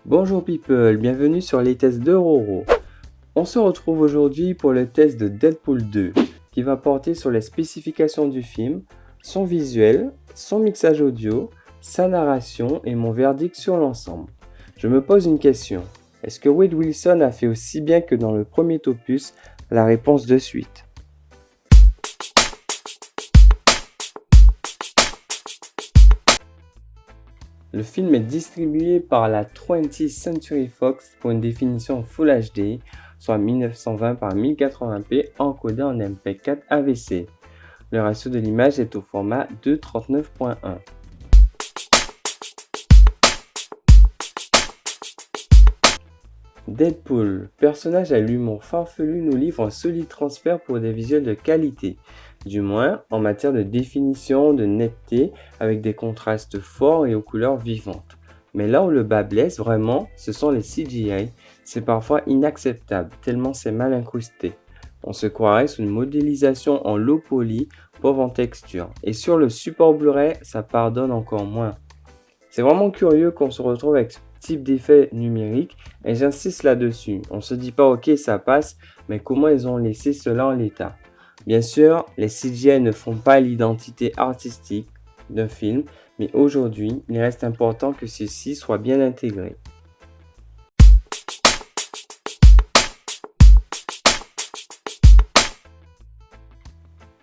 Bonjour people, bienvenue sur les tests de Roro. On se retrouve aujourd'hui pour le test de Deadpool 2 qui va porter sur les spécifications du film, son visuel, son mixage audio, sa narration et mon verdict sur l'ensemble. Je me pose une question, est-ce que Wade Wilson a fait aussi bien que dans le premier opus? La réponse de suite. Le film est distribué par la 20th Century Fox pour une définition Full HD, soit 1920 par 1080p encodé en MP4 AVC. Le ratio de l'image est au format 2:39.1. Deadpool, personnage à l'humour farfelu, nous livre un solide transfert pour des visuels de qualité, du moins en matière de définition, de netteté, avec des contrastes forts et aux couleurs vivantes. Mais là où le bas blesse vraiment, ce sont les CGI, c'est parfois inacceptable, tellement c'est mal incrusté. On se croirait sous une modélisation en low poly, pauvre en texture, et sur le support Blu-ray, ça pardonne encore moins. C'est vraiment curieux qu'on se retrouve avec ce type d'effet numérique et j'insiste là-dessus. On se dit pas ok ça passe, mais comment ils ont laissé cela en l'état? Bien sûr, les CGI ne font pas l'identité artistique d'un film, mais aujourd'hui, il reste important que ceux-ci soient bien intégrés.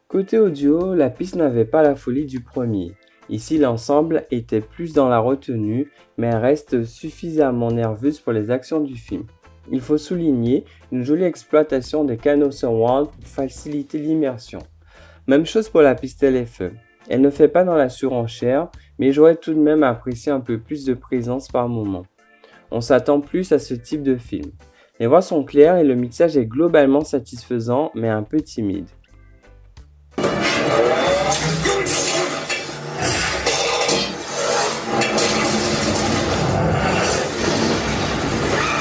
Côté audio, la piste n'avait pas la folie du premier. Ici, l'ensemble était plus dans la retenue, mais elle reste suffisamment nerveuse pour les actions du film. Il faut souligner une jolie exploitation des canaux surround pour faciliter l'immersion. Même chose pour la piste LFE. Elle ne fait pas dans la surenchère, mais j'aurais tout de même apprécié un peu plus de présence par moment. On s'attend plus à ce type de film. Les voix sont claires et le mixage est globalement satisfaisant, mais un peu timide.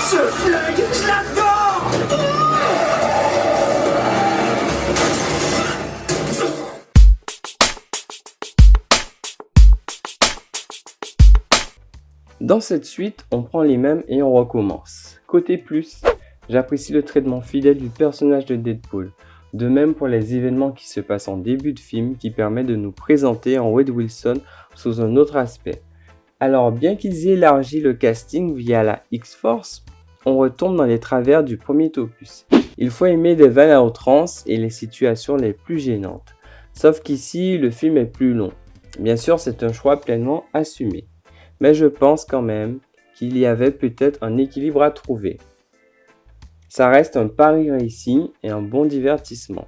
Ce flingue, je l'adore! Dans cette suite, on prend les mêmes et on recommence. Côté plus, j'apprécie le traitement fidèle du personnage de Deadpool. De même pour les événements qui se passent en début de film qui permet de nous présenter en Wade Wilson sous un autre aspect. Alors bien qu'ils aient élargi le casting via la X-Force, on retombe dans les travers du premier opus. Il faut aimer des vannes à outrance et les situations les plus gênantes. Sauf qu'ici, le film est plus long. Bien sûr, c'est un choix pleinement assumé. Mais je pense quand même qu'il y avait peut-être un équilibre à trouver. Ça reste un pari réussi et un bon divertissement.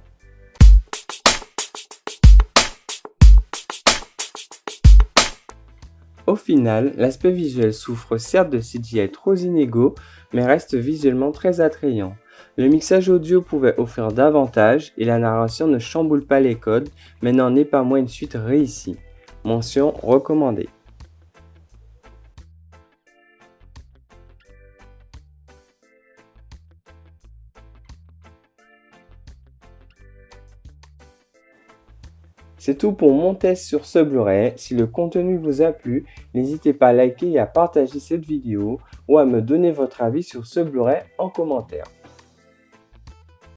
Au final, l'aspect visuel souffre certes de CGI trop inégaux, mais reste visuellement très attrayant. Le mixage audio pouvait offrir davantage et la narration ne chamboule pas les codes, mais n'en est pas moins une suite réussie. Mention recommandée. C'est tout pour mon test sur ce Blu-ray. Si le contenu vous a plu, n'hésitez pas à liker et à partager cette vidéo ou à me donner votre avis sur ce Blu-ray en commentaire.